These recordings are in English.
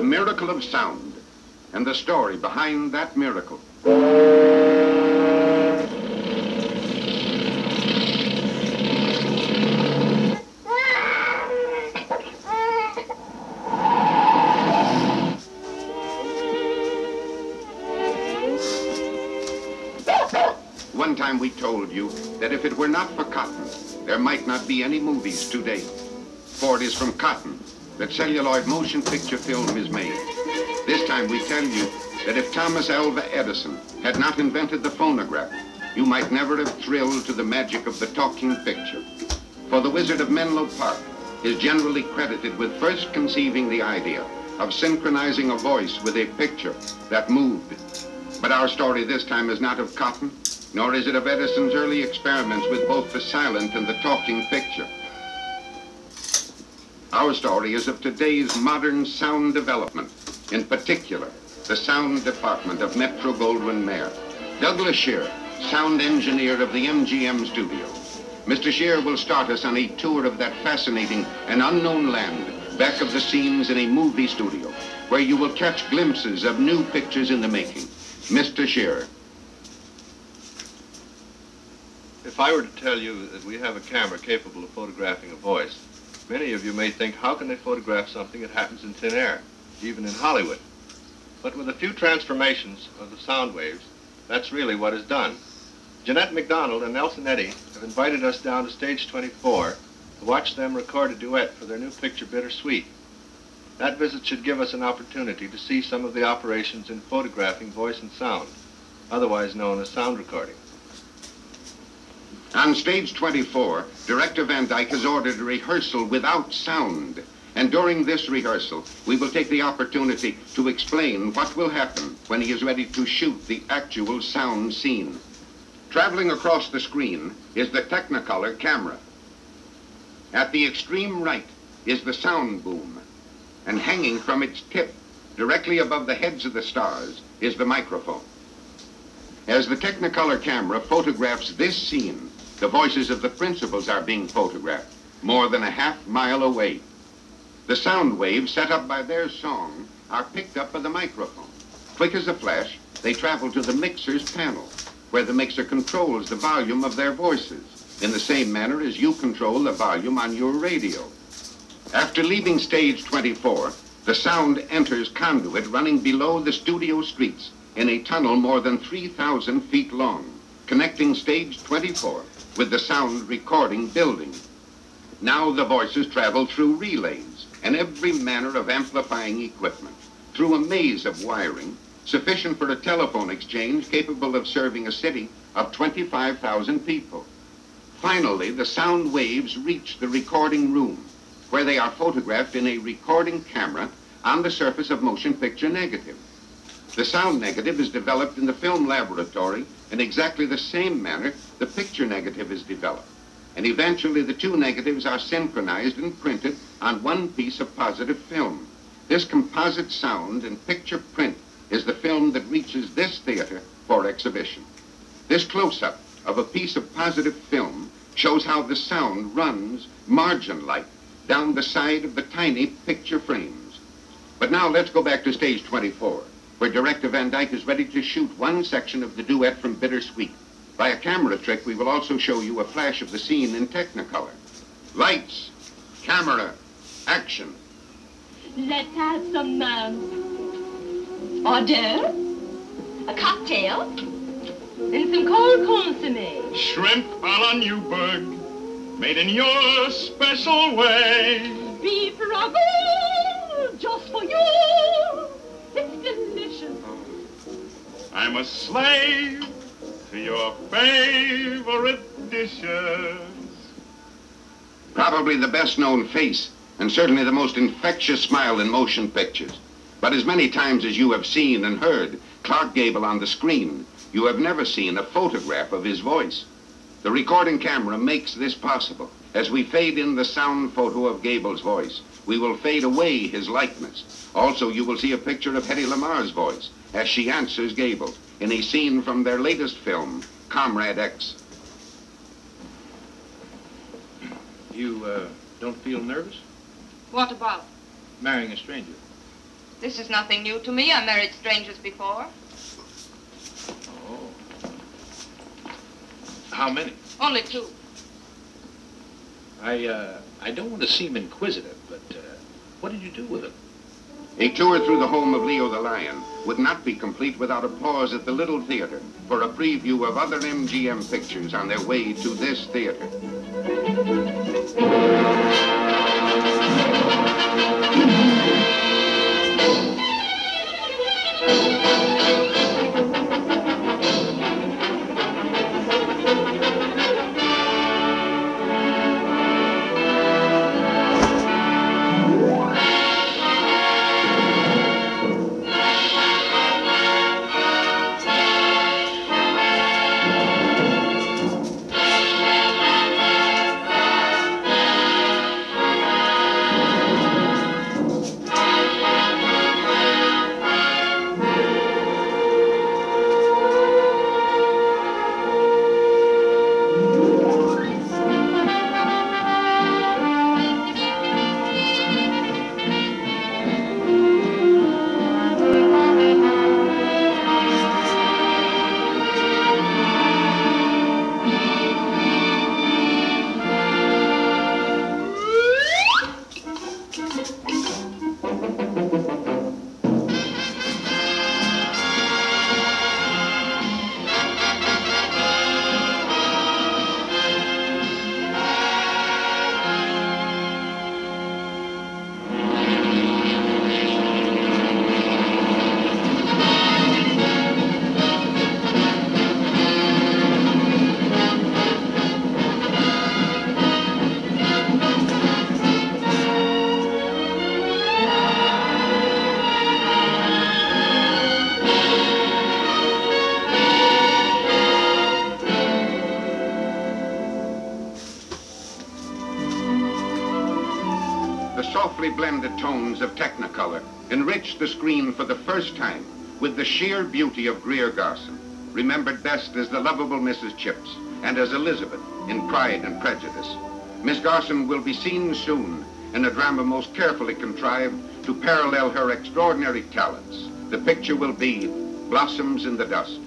the miracle of sound, and the story behind that miracle. One time we told you that if it were not for cotton, there might not be any movies today. For it is from cotton that celluloid motion picture film is made. This time we tell you that if Thomas Alva Edison had not invented the phonograph, you might never have thrilled to the magic of the talking picture. For the Wizard of Menlo Park is generally credited with first conceiving the idea of synchronizing a voice with a picture that moved. But our story this time is not of cotton, nor is it of Edison's early experiments with both the silent and the talking picture. Our story is of today's modern sound development, in particular, the sound department of Metro-Goldwyn-Mayer. Douglas Shear, sound engineer of the MGM studio. Mr. Shear will start us on a tour of that fascinating and unknown land back of the scenes in a movie studio, where you will catch glimpses of new pictures in the making. Mr. Shear. If I were to tell you that we have a camera capable of photographing a voice, many of you may think, how can they photograph something that happens in thin air, even in Hollywood? But with a few transformations of the sound waves, that's really what is done. Jeanette MacDonald and Nelson Eddy have invited us down to stage 24 to watch them record a duet for their new picture, Bittersweet. That visit should give us an opportunity to see some of the operations in photographing voice and sound, otherwise known as sound recording. On stage 24, Director Van Dyke has ordered a rehearsal without sound. And during this rehearsal, we will take the opportunity to explain what will happen when he is ready to shoot the actual sound scene. Traveling across the screen is the Technicolor camera. At the extreme right is the sound boom. And hanging from its tip, directly above the heads of the stars, is the microphone. As the Technicolor camera photographs this scene, the voices of the principals are being photographed more than a half-mile away. The sound waves set up by their song are picked up by the microphone. Quick as a flash, they travel to the mixer's panel, where the mixer controls the volume of their voices, in the same manner as you control the volume on your radio. After leaving stage 24, the sound enters conduit running below the studio streets in a tunnel more than 3,000 feet long, connecting stage 24 with the sound recording building. Now the voices travel through relays and every manner of amplifying equipment, through a maze of wiring, sufficient for a telephone exchange capable of serving a city of 25,000 people. Finally, the sound waves reach the recording room, where they are photographed in a recording camera on the surface of motion picture negative. The sound negative is developed in the film laboratory in exactly the same manner the picture negative is developed. And eventually the two negatives are synchronized and printed on one piece of positive film. This composite sound and picture print is the film that reaches this theater for exhibition. This close-up of a piece of positive film shows how the sound runs margin-like down the side of the tiny picture frames. But now let's go back to stage 24, where Director Van Dyke is ready to shoot one section of the duet from Bittersweet. By a camera trick, we will also show you a flash of the scene in Technicolor. Lights, camera, action. Let's have some hors d'oeuvre, a cocktail, and some cold consommé. Shrimp a la Newburgh, made in your special way. Beef ragout, just for you. It's delicious. I'm a slave to your favorite dishes. Probably the best-known face, and certainly the most infectious smile in motion pictures. But as many times as you have seen and heard Clark Gable on the screen, you have never seen a photograph of his voice. The recording camera makes this possible. As we fade in the sound photo of Gable's voice, we will fade away his likeness. Also, you will see a picture of Hedy Lamar's voice as she answers Gable in a scene from their latest film, Comrade X. You don't feel nervous? What about? Marrying a stranger. This is nothing new to me. I married strangers before. Oh. How many? Only 2. I don't want to seem inquisitive, but what did you do with them? A tour through the home of Leo the Lion would not be complete without a pause at the Little Theater for a preview of other MGM pictures on their way to this theater. The softly blended tones of Technicolor enriched the screen for the first time with the sheer beauty of Greer Garson, remembered best as the lovable Mrs. Chips and as Elizabeth in Pride and Prejudice. Miss Garson will be seen soon in a drama most carefully contrived to parallel her extraordinary talents. The picture will be Blossoms in the Dust.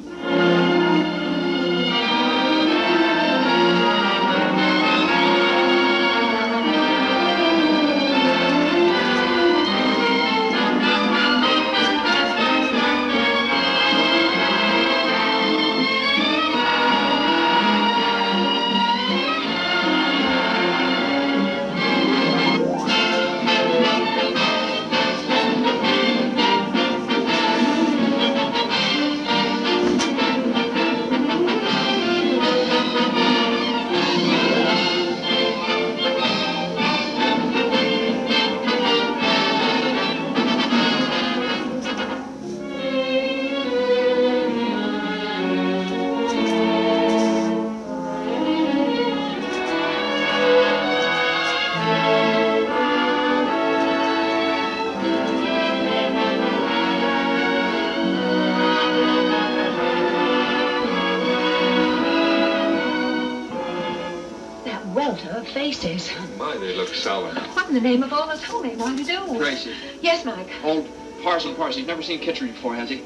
Faces. Oh, my, they look solid. What in the name of all that's holy going to do? Tracy. Yes, Mike. Old Parson Parson, you've never seen Kitchener before, has he?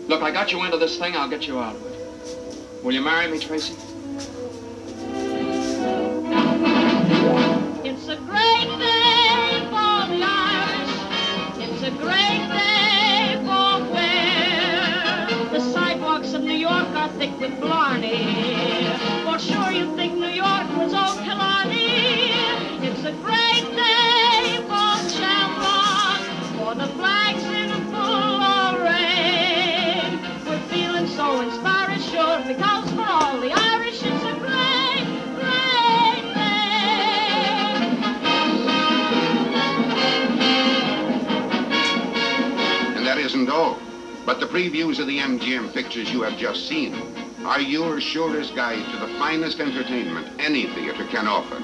Look, I got you into this thing, I'll get you out of it. Will you marry me, Tracy? It's a great day for the Irish. It's a great day for where the sidewalks of New York are thick with blarney. For sure you think New York was old Killarney. It's a great day for Shamrock, for the flags in full array. We're feeling so inspired, sure, because for all the Irish it's a great, great day. And that isn't all. But the previews of the MGM pictures you have just seen are your surest guide to the finest entertainment any theater can offer.